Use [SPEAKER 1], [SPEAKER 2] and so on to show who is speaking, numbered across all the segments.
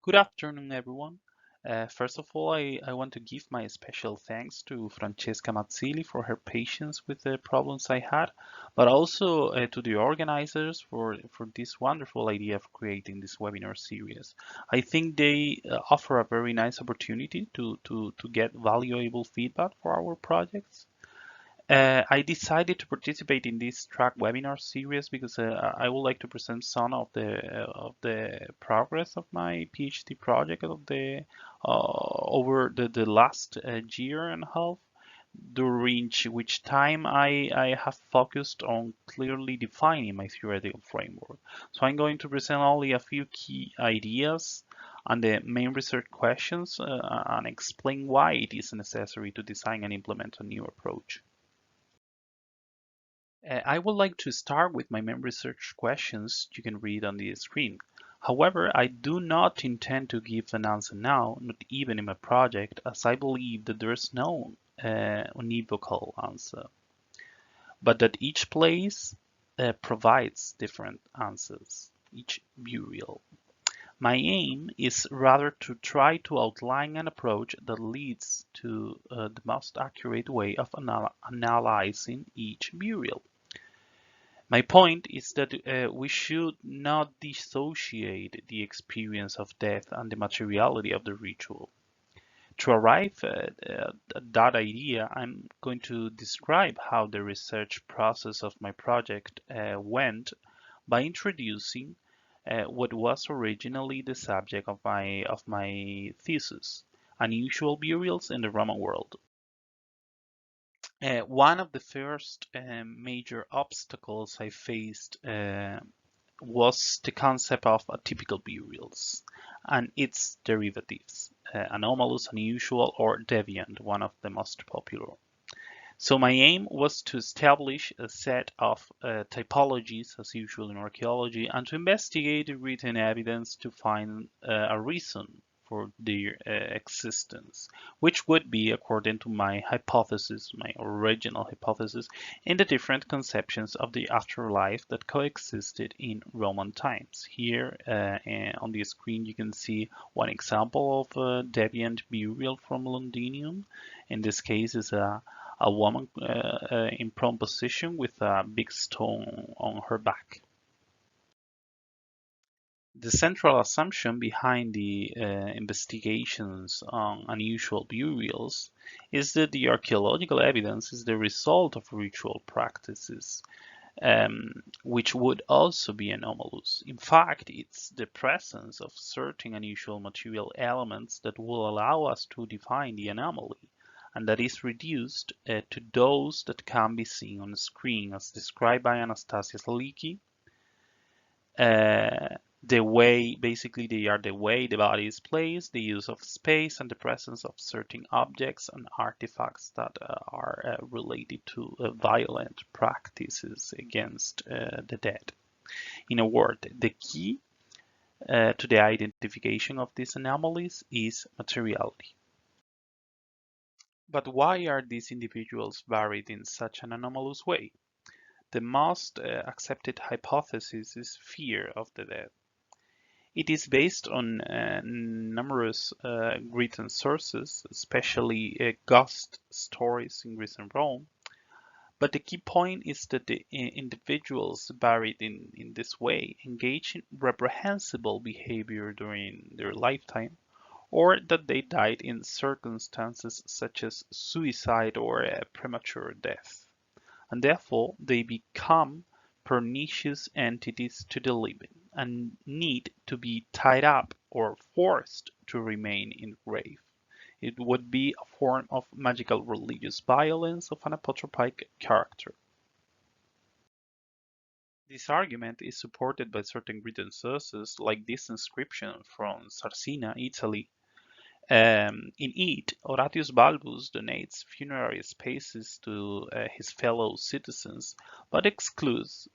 [SPEAKER 1] Good afternoon, everyone. First of all, I want to give my special thanks to Francesca Mazzilli for her patience with the problems I had, but also to the organizers for this wonderful idea of creating this webinar series. I think they offer a very nice opportunity to get valuable feedback for our projects. I decided to participate in this track webinar series because I would like to present some of the progress of my PhD project of the over the last year and a half, during which time I have focused on clearly defining my theoretical framework. So I'm going to present only a few key ideas and the main research questions and explain why it is necessary to design and implement a new approach. I would like to start with my main research questions you can read on the screen. However, I do not intend to give an answer now, not even in my project, as I believe that there is no unequivocal answer, but that each place provides different answers, each burial. My aim is rather to try to outline an approach that leads to the most accurate way of analyzing each burial. My point is that we should not dissociate the experience of death and the materiality of the ritual. To arrive at that idea, I'm going to describe how the research process of my project went by introducing what was originally the subject of my thesis: unusual burials in the Roman world. One of the first major obstacles I faced was the concept of atypical burials and its derivatives, anomalous, unusual, or deviant, one of the most popular. So my aim was to establish a set of typologies, as usual in archaeology, and to investigate the written evidence to find a reason for their existence, which would be, according to my hypothesis, my original hypothesis, in the different conceptions of the afterlife that coexisted in Roman times. Here on the screen you can see one example of a deviant burial from Londinium. In this case is a woman in prone position with a big stone on her back. The central assumption behind the investigations on unusual burials is that the archaeological evidence is the result of ritual practices, which would also be anomalous. In fact, it's the presence of certain unusual material elements that will allow us to define the anomaly, and that is reduced to those that can be seen on the screen, as described by Anastasia Saliki. The way, basically, they are the way the body is placed, the use of space, and the presence of certain objects and artifacts that are related to violent practices against the dead. In a word, the key to the identification of these anomalies is materiality. But why are these individuals buried in such an anomalous way? The most accepted hypothesis is fear of the dead. It is based on numerous written sources, especially ghost stories in Greece and Rome. But the key point is that the individuals buried in this way engage in reprehensible behavior during their lifetime, or that they died in circumstances such as suicide or premature death, and therefore they become pernicious entities to the living and need to be tied up or forced to remain in the grave. It would be a form of magical religious violence of an apotropaic character. This argument is supported by certain written sources, like this inscription from Sarsina, Italy. In it, Horatius Balbus donates funerary spaces to his fellow citizens, but excludes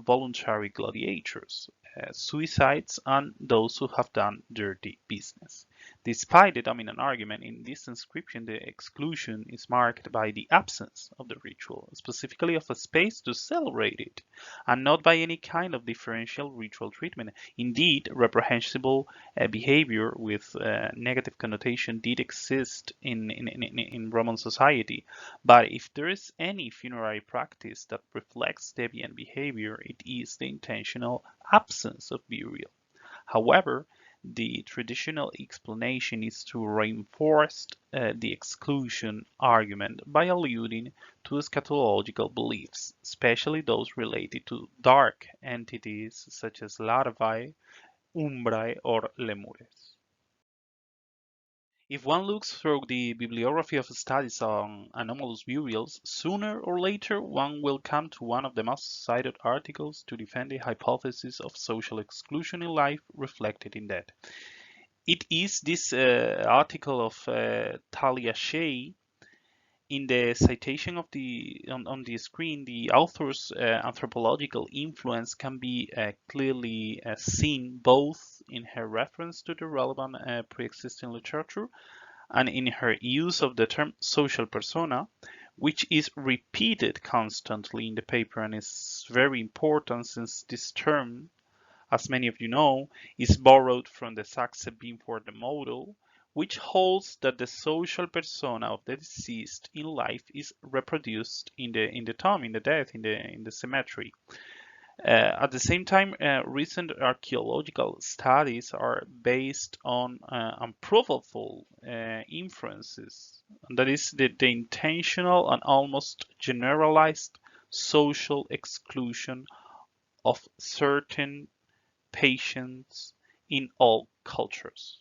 [SPEAKER 1] voluntary gladiators, suicides, and those who have done dirty business. Despite the dominant argument in this inscription, the exclusion is marked by the absence of the ritual, specifically of a space to celebrate it, and not by any kind of differential ritual treatment. Indeed, reprehensible behavior with negative connotation did exist in Roman society, but if there is any funerary practice that reflects deviant behavior, it is the intentional absence of burial. However, the traditional explanation is to reinforce the exclusion argument by alluding to eschatological beliefs, especially those related to dark entities such as larvae, umbrae, or lemures. If one looks through the bibliography of studies on anomalous burials, sooner or later one will come to one of the most cited articles to defend the hypothesis of social exclusion in life reflected in death. It is this article of Talia Shea. In the citation of on the screen, the author's anthropological influence can be clearly seen both in her reference to the relevant pre-existing literature and in her use of the term social persona, which is repeated constantly in the paper and is very important since this term, as many of you know, is borrowed from the Saxe-Binford model, which holds that the social persona of the deceased in life is reproduced in the tomb, in the death, in the cemetery. At the same time, recent archaeological studies are based on unprovable inferences. And that is the intentional and almost generalized social exclusion of certain patients in all cultures.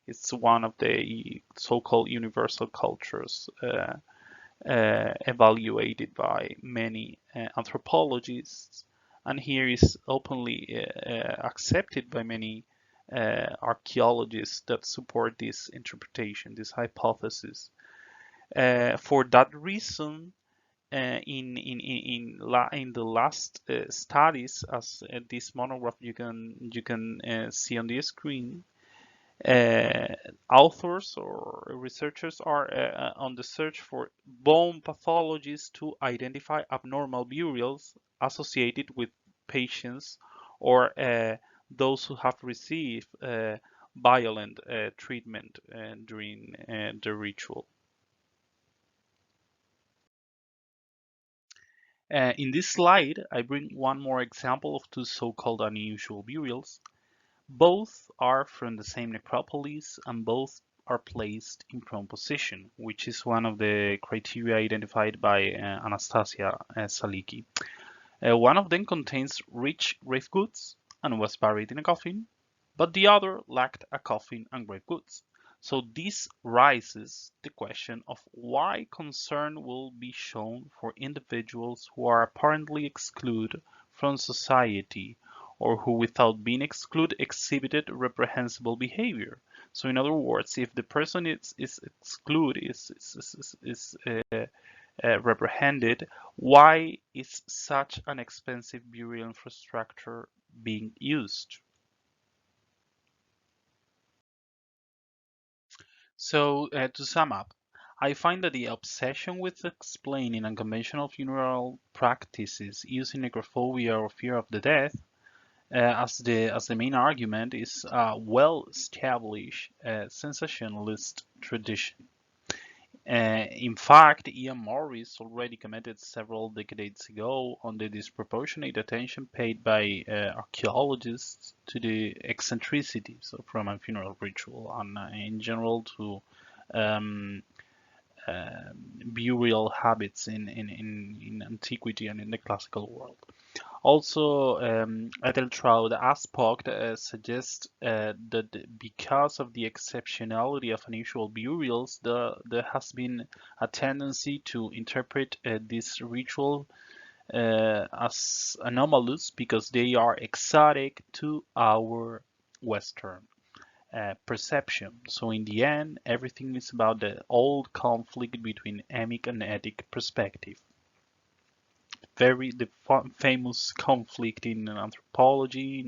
[SPEAKER 1] It's one of the so-called universal cultures evaluated by many anthropologists, and here is openly accepted by many archaeologists that support this interpretation, this hypothesis. For that reason, in the last studies, as this monograph you can see on the screen, authors or researchers are on the search for bone pathologies to identify abnormal burials associated with patients or those who have received violent treatment during the ritual. In this slide, I bring one more example of two so-called unusual burials. Both are from the same necropolis and both are placed in prone position, which is one of the criteria identified by Anastasia Saliki. One of them contains rich grave goods and was buried in a coffin, but the other lacked a coffin and grave goods. So this raises the question of why concern will be shown for individuals who are apparently excluded from society or who without being excluded exhibited reprehensible behavior. So in other words, if the person is excluded, is reprehended, why is such an expensive burial infrastructure being used? So, to sum up, I find that the obsession with explaining unconventional funeral practices using necrophobia or fear of the death as the main argument is a well-established sensationalist tradition. In fact, Ian Morris already commented several decades ago on the disproportionate attention paid by archaeologists to the eccentricities of Roman funeral ritual and in general to um, burial habits in antiquity and in the classical world. Also, Edeltraud Aspocht suggests that because of the exceptionality of unusual burials, there has been a tendency to interpret this ritual as anomalous because they are exotic to our Western perception. So in the end, everything is about the old conflict between emic and etic perspective. The famous conflict in anthropology,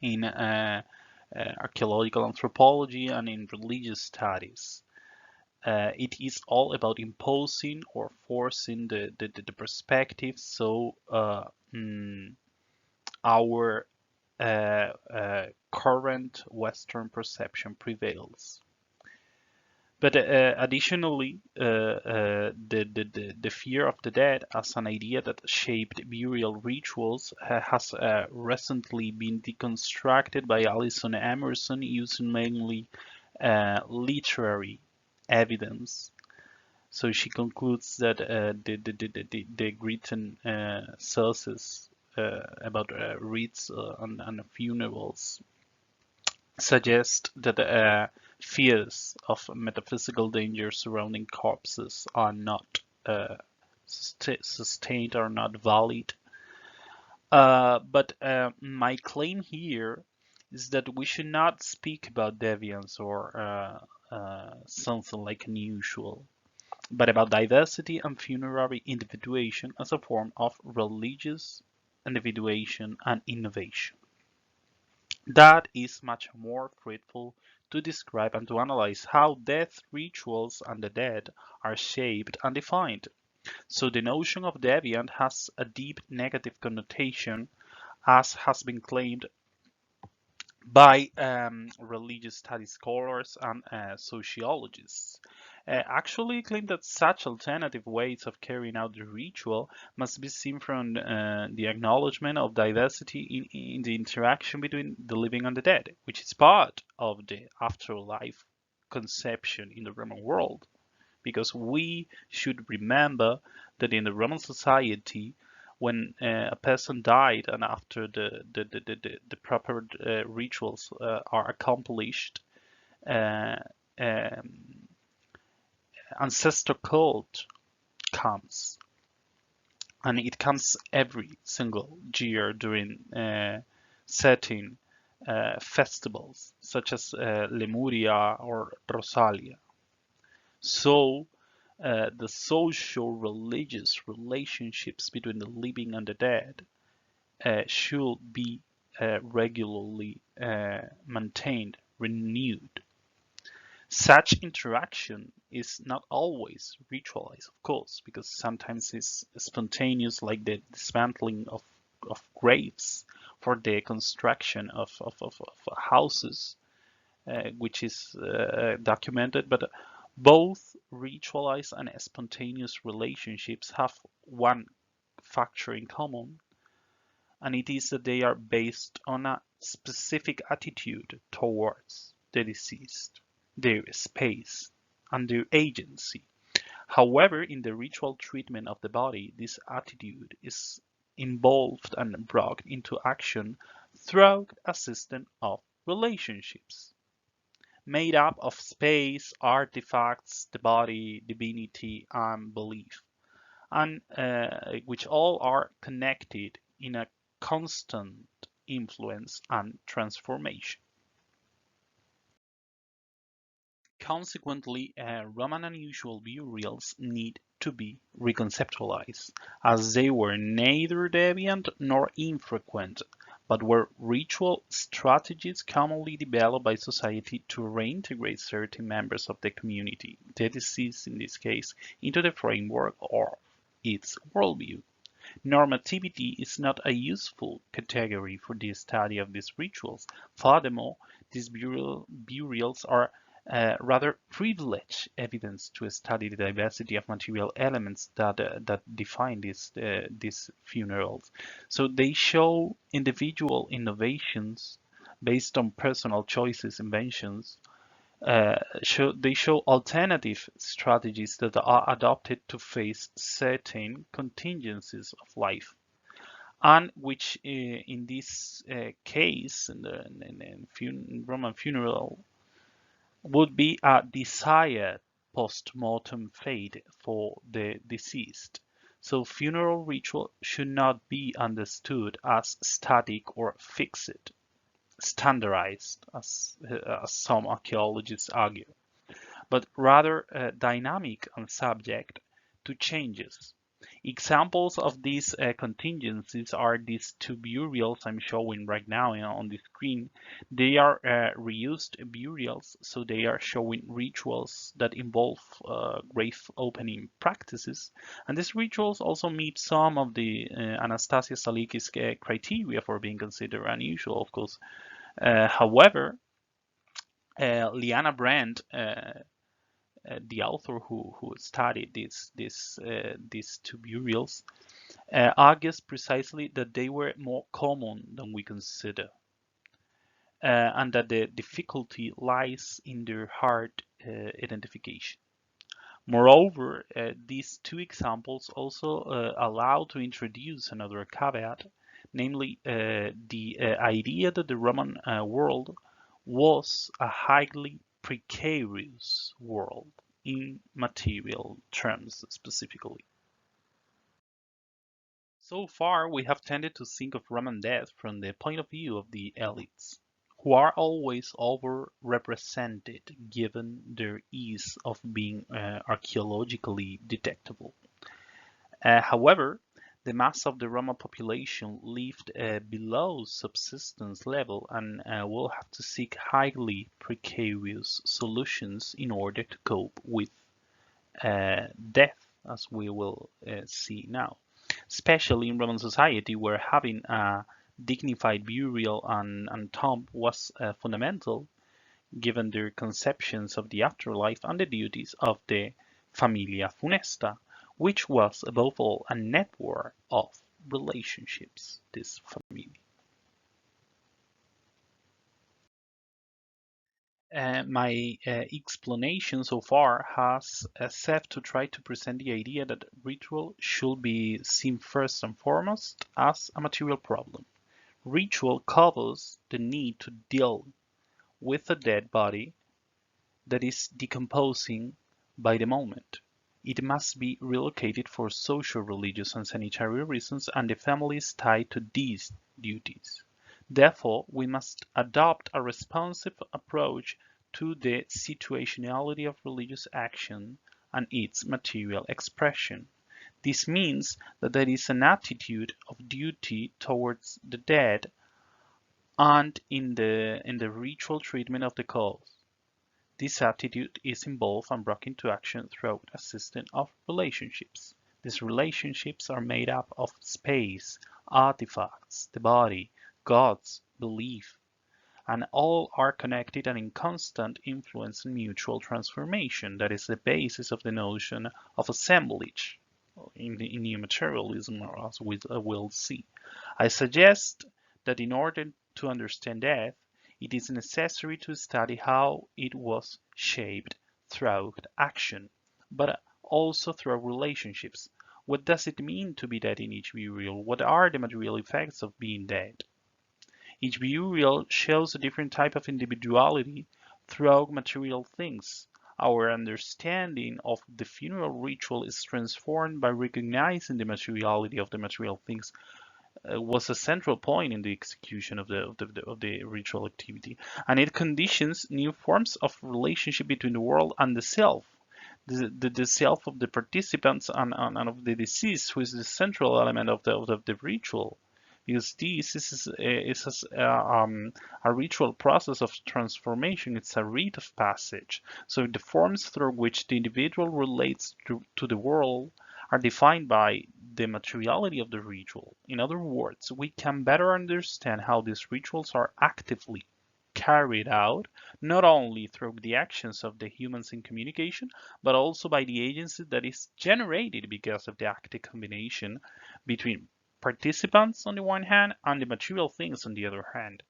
[SPEAKER 1] in archaeological anthropology, and in religious studies. It is all about imposing or forcing the perspective so our current Western perception prevails. But additionally, the fear of the dead as an idea that shaped burial rituals has recently been deconstructed by Alison Emerson using mainly literary evidence. So she concludes that the written sources about rites and funerals suggest that fears of metaphysical danger surrounding corpses are not sustained or not valid. But my claim here is that we should not speak about deviance or something like unusual, but about diversity and funerary individuation as a form of religious individuation and innovation. That is much more fruitful to describe and to analyze how death rituals and the dead are shaped and defined. So the notion of deviant has a deep negative connotation, as has been claimed by religious studies scholars and sociologists. Actually claim that such alternative ways of carrying out the ritual must be seen from the acknowledgement of diversity in the interaction between the living and the dead, which is part of the afterlife conception in the Roman world. Because we should remember that in the Roman society, when a person died and after the proper rituals are accomplished, uh, um, ancestor cult comes, and it comes every single year during certain festivals such as Lemuria or Rosalia. So the social religious relationships between the living and the dead should be regularly maintained, renewed. Such interaction is not always ritualized, of course, because sometimes it's spontaneous, like the dismantling of graves for the construction of houses, which is documented. But both ritualized and spontaneous relationships have one factor in common, and it is that they are based on a specific attitude towards the deceased, their space, and their agency. However, in the ritual treatment of the body, this attitude is involved and brought into action through a system of relationships made up of space, artifacts, the body, divinity, and belief, and which all are connected in a constant influence and transformation. Consequently, Roman unusual burials need to be reconceptualized, as they were neither deviant nor infrequent, but were ritual strategies commonly developed by society to reintegrate certain members of the community, the deceased in this case, into the framework of its worldview. Normativity is not a useful category for the study of these rituals. Furthermore, these burials are rather privileged evidence to study the diversity of material elements that define these funerals. So they show individual innovations based on personal choices, inventions. They show alternative strategies that are adopted to face certain contingencies of life, and which in this case, in Roman funeral, would be a desired post-mortem fate for the deceased. So funeral ritual should not be understood as static or fixed, standardized, as some archaeologists argue, but rather dynamic and subject to changes. Examples of these contingencies are these two burials I'm showing right now on the screen. They are reused burials, so they are showing rituals that involve grave opening practices. And these rituals also meet some of the Anastasia Saliki's criteria for being considered unusual, of course. However, Liana Brandt, the author who studied these two burials, argues precisely that they were more common than we consider, and that the difficulty lies in their hard identification. Moreover, these two examples also allow to introduce another caveat, namely the idea that the Roman world was a highly precarious world in material terms specifically. So far, we have tended to think of Roman death from the point of view of the elites, who are always overrepresented given their ease of being archaeologically detectable. However, the mass of the Roman population lived below subsistence level and will have to seek highly precarious solutions in order to cope with death, as we will see now, especially in Roman society where having a dignified burial and tomb was fundamental given their conceptions of the afterlife and the duties of the familia funesta, which was above all a network of relationships, this family. My explanation so far has served to try to present the idea that ritual should be seen first and foremost as a material problem. Ritual covers the need to deal with a dead body that is decomposing by the moment. It must be relocated for social, religious, and sanitary reasons, and the family is tied to these duties. Therefore, we must adopt a responsive approach to the situationality of religious action and its material expression. This means that there is an attitude of duty towards the dead and in the ritual treatment of the cause. This attitude is involved and brought into action through a system of relationships. These relationships are made up of space, artifacts, the body, gods, belief, and all are connected and in constant influence and mutual transformation. That is the basis of the notion of assemblage in new materialism, as we will see. I suggest that in order to understand death, it is necessary to study how it was shaped throughout action, but also through relationships. What does it mean to be dead in each burial? What are the material effects of being dead? Each burial shows a different type of individuality throughout material things. Our understanding of the funeral ritual is transformed by recognizing the materiality of the material things was a central point in the execution of the ritual activity, and it conditions new forms of relationship between the world and the self. The self of the participants and of the deceased, who is the central element of the ritual, because this is a ritual process of transformation. It's a rite of passage. So the forms through which the individual relates to the world are defined by the materiality of the ritual. In other words, we can better understand how these rituals are actively carried out, not only through the actions of the humans in communication, but also by the agency that is generated because of the active combination between participants on the one hand and the material things on the other hand.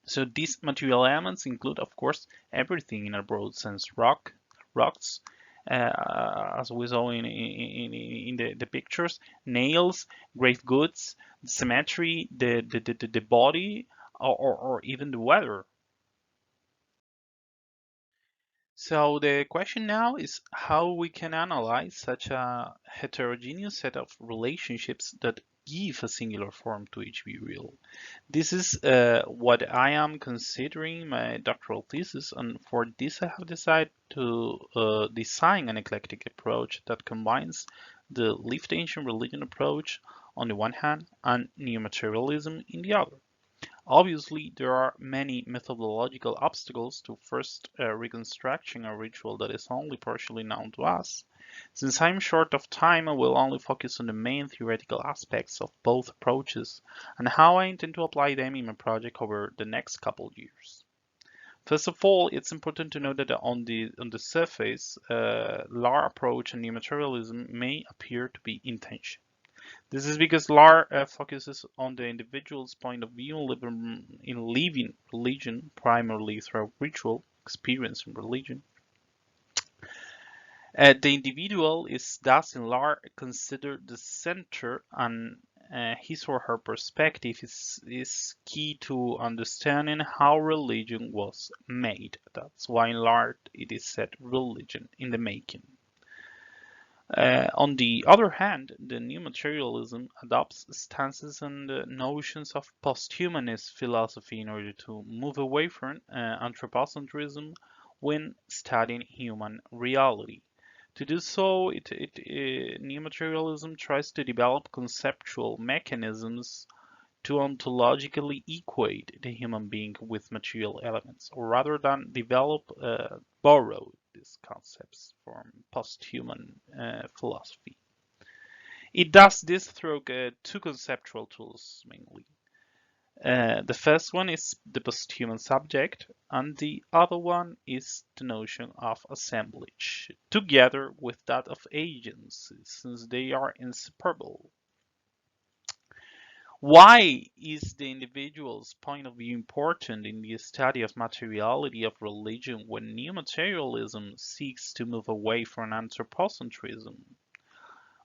[SPEAKER 1] So these material elements include, of course, everything in a broad sense: rocks, as we saw in the pictures, nails, grave goods, cemetery, the body, or even the weather. So the question now is how we can analyze such a heterogeneous set of relationships that give a singular form to each burial. This is what I am considering my doctoral thesis, and for this I have decided to design an eclectic approach that combines the lived ancient religion approach on the one hand and new materialism in the other. Obviously, there are many methodological obstacles to first reconstructing a ritual that is only partially known to us. Since I'm short of time, I will only focus on the main theoretical aspects of both approaches and how I intend to apply them in my project over the next couple years. First of all, it's important to note that on the surface, LAR approach and new materialism may appear to be in tension. This is because LAR focuses on the individual's point of view in living religion, primarily through ritual, experience, and religion. The individual is thus in LAR considered the center, and his or her perspective is key to understanding how religion was made. That's why in LAR it is said religion in the making. On the other hand, the new materialism adopts stances and notions of posthumanist philosophy in order to move away from anthropocentrism when studying human reality. To do so, new materialism tries to develop conceptual mechanisms to ontologically equate the human being with material elements, or rather than borrow these concepts from post-human philosophy. It does this through two conceptual tools mainly. The first one is the post-human subject, and the other one is the notion of assemblage, together with that of agency, since they are inseparable. Why is the individual's point of view important in the study of materiality of religion when new materialism seeks to move away from anthropocentrism?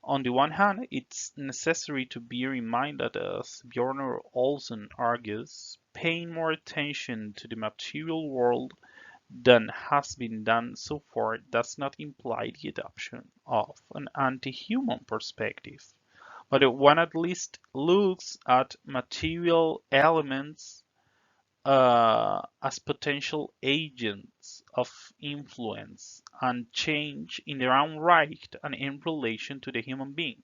[SPEAKER 1] On the one hand, it's necessary to bear in mind that, as Bjorn Olsen argues, paying more attention to the material world than has been done so far does not imply the adoption of an anti-human perspective, but one at least looks at material elements as potential agents of influence and change in their own right and in relation to the human being.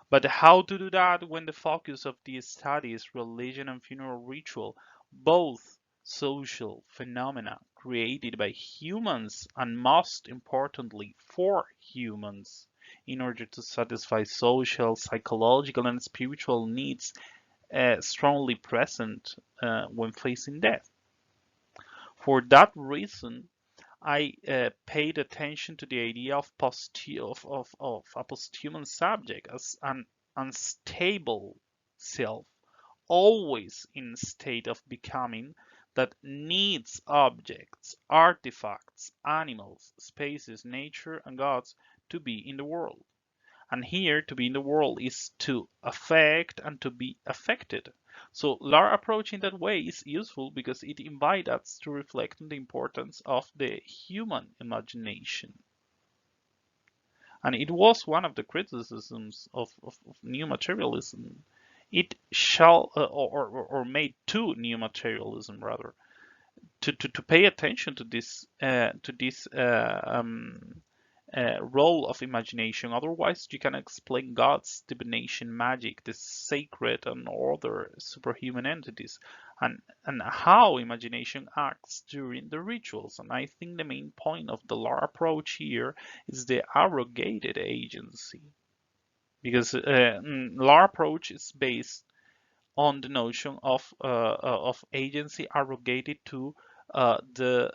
[SPEAKER 1] But how to do that when the focus of the study is religion and funeral ritual, both social phenomena created by humans and most importantly for humans in order to satisfy social, psychological, and spiritual needs strongly present when facing death. For that reason, I paid attention to the idea of a posthuman subject as an unstable self, always in state of becoming, that needs objects, artifacts, animals, spaces, nature, and gods to be in the world. And here, to be in the world is to affect and to be affected. So LAR approach in that way is useful because it invites us to reflect on the importance of the human imagination. And it was one of the criticisms of new materialism. It shall, or made to new materialism rather, to pay attention to this role of imagination. Otherwise, you can explain God's divination magic, the sacred and other superhuman entities, and how imagination acts during the rituals. And I think the main point of the LAR approach here is the arrogated agency, because LAR approach is based on the notion of agency arrogated to the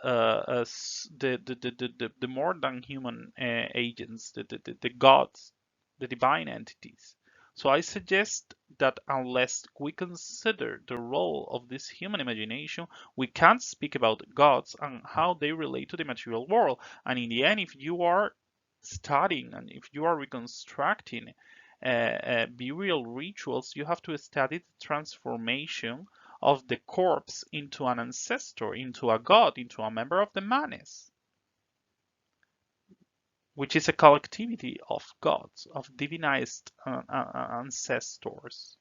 [SPEAKER 1] more than human agents, the gods, the divine entities. So I suggest that unless we consider the role of this human imagination, we can't speak about gods and how they relate to the material world. And in the end, if you are studying and if you are reconstructing burial rituals, you have to study the transformation of the corpse into an ancestor, into a god, into a member of the manes, which is a collectivity of gods, of divinized ancestors.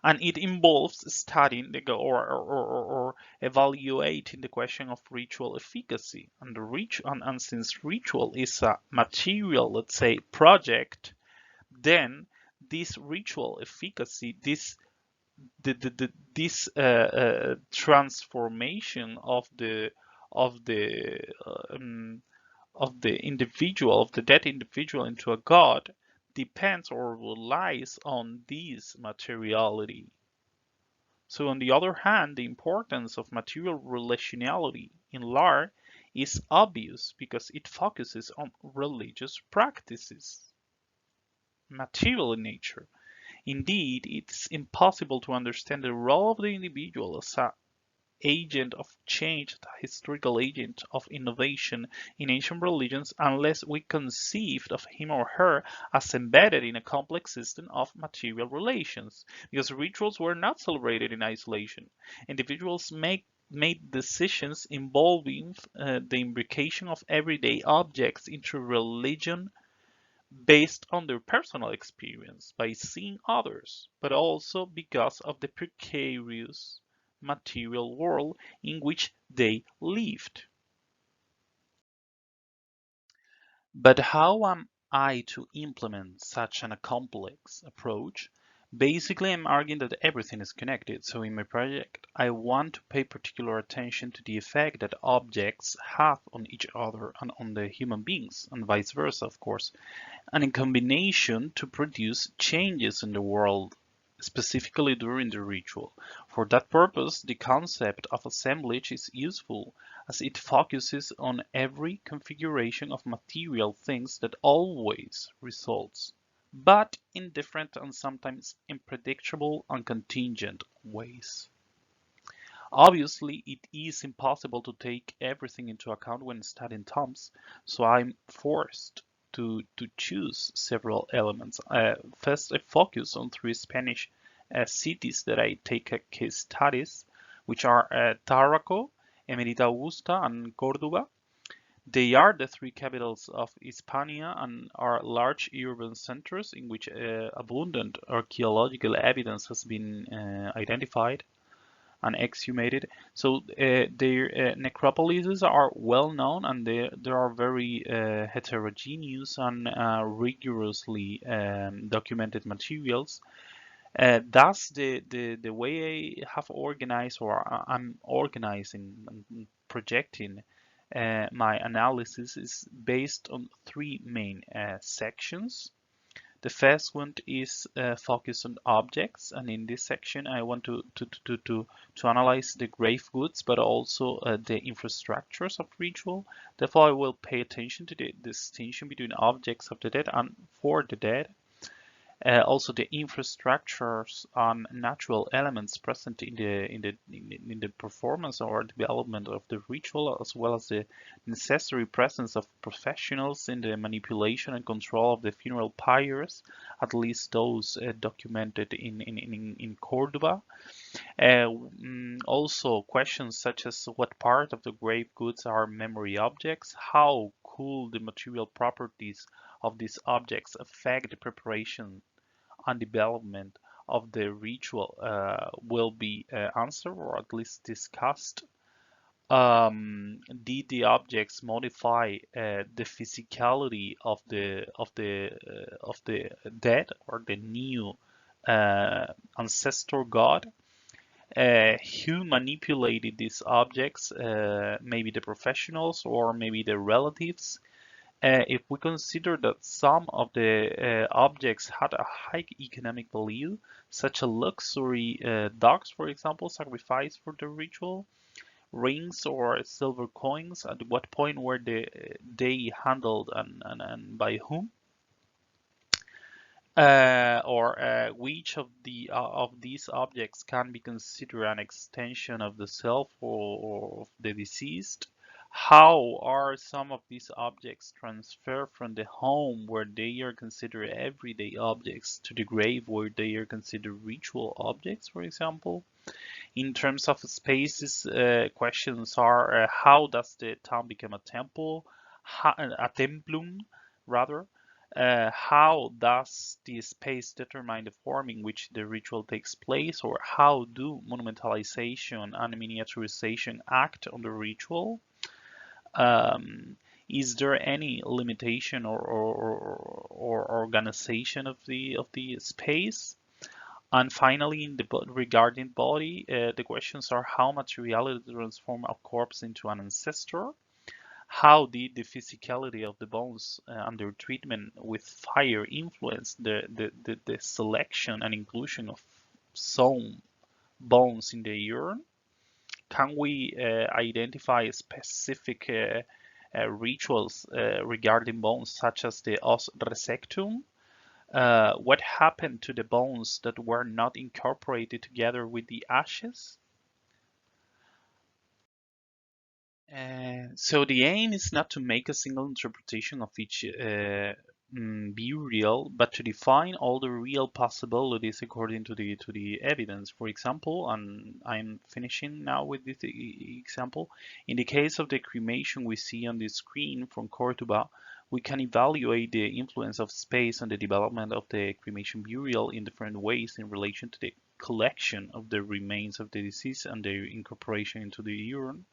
[SPEAKER 1] and it involves studying or evaluating the question of ritual efficacy. And and since ritual is a material, let's say, project, then this ritual efficacy, this transformation of the um, of the individual, of the dead individual into a god, depends or relies on this materiality. So on the other hand, the importance of material relationality in LAR is obvious because it focuses on religious practices, material in nature. Indeed, it's impossible to understand the role of the individual as an agent of change, a historical agent of innovation in ancient religions, unless we conceived of him or her as embedded in a complex system of material relations. Because rituals were not celebrated in isolation. Individuals made decisions involving the imbrication of everyday objects into religion based on their personal experience by seeing others, but also because of the precarious material world in which they lived. But how am I to implement such an complex approach? Basically, I'm arguing that everything is connected, so in my project, I want to pay particular attention to the effect that objects have on each other and on the human beings, and vice versa, of course, and in combination to produce changes in the world, specifically during the ritual. For that purpose, the concept of assemblage is useful, as it focuses on every configuration of material things that always results, but in different and sometimes unpredictable and contingent ways. Obviously, it is impossible to take everything into account when studying tombs, so I'm forced to choose several elements. First, I focus on three Spanish cities that I take case studies, which are Tarraco, Emerita Augusta, and Cordoba. They are the three capitals of Hispania and are large urban centers in which abundant archaeological evidence has been identified and exhumated. So their necropolises are well known, and they are very heterogeneous and rigorously documented materials. Thus, the way I have organized, or I'm organizing and projecting my analysis, is based on three main sections. The first one is focused on objects, and in this section I want to analyze the grave goods, but also the infrastructures of ritual. Therefore, I will pay attention to the distinction between objects of the dead and for the dead. Also, the infrastructures and natural elements present in the performance or development of the ritual, as well as the necessary presence of professionals in the manipulation and control of the funeral pyres, at least those documented in Cordoba. Also, questions such as what part of the grave goods are memory objects, how could the material properties of these objects affect the preparation and development of the ritual will be answered or at least discussed. Did the objects modify the physicality of the dead or the new ancestor god? Who manipulated these objects? Maybe the professionals or maybe the relatives. If we consider that some of the objects had a high economic value, such as luxury dogs, for example, sacrificed for the ritual, rings or silver coins, at what point were they handled and by whom? Or which of these objects can be considered an extension of the self or of the deceased? How are some of these objects transferred from the home where they are considered everyday objects to the grave where they are considered ritual objects, for example? In terms of spaces, questions are how does the town become a temple, a templum rather? How does the space determine the form in which the ritual takes place, or how do monumentalization and miniaturization act on the ritual? Um, is there any limitation or organization of the space? And finally, regarding body, the questions are how materiality transforms a corpse into an ancestor. How did the physicality of the bones under treatment with fire influence the selection and inclusion of some bones in the urine? Can we identify specific rituals regarding bones, such as the os resectum? What happened to the bones that were not incorporated together with the ashes? So the aim is not to make a single interpretation of each burial, but to define all the real possibilities according to the evidence. For example, and I'm finishing now with this example. In the case of the cremation we see on the screen from Cordoba, we can evaluate the influence of space on the development of the cremation burial in different ways in relation to the collection of the remains of the deceased and their incorporation into the urine.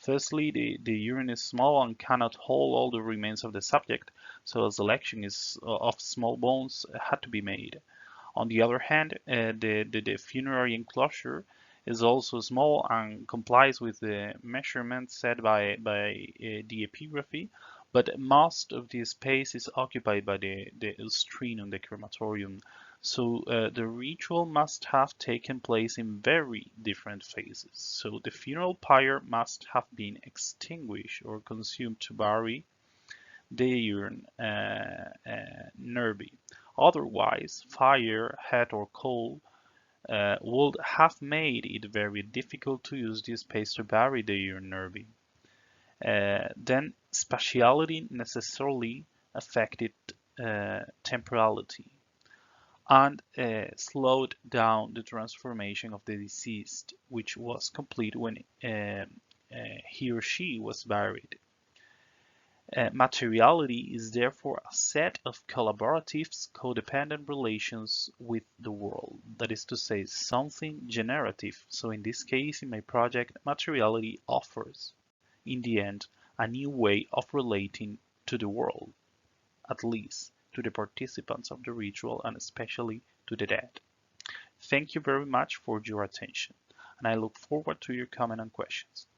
[SPEAKER 1] Firstly, the urine is small and cannot hold all the remains of the subject, so a selection of small bones had to be made. On the other hand, the funerary enclosure is also small and complies with the measurements set by the epigraphy, but most of the space is occupied by the screen the crematorium. So the ritual must have taken place in very different phases. So the funeral pyre must have been extinguished or consumed to bury the urine nervi. Otherwise, fire, heat, or coal would have made it very difficult to use this space to bury the urine nervi. Then spatiality necessarily affected temporality and slowed down the transformation of the deceased, which was complete when he or she was buried. Materiality is therefore a set of collaborative, codependent relations with the world, that is to say, something generative. So in this case, in my project, materiality offers, in the end, a new way of relating to the world, at least to the participants of the ritual and especially to the dead. Thank you very much for your attention, and I look forward to your comment and questions.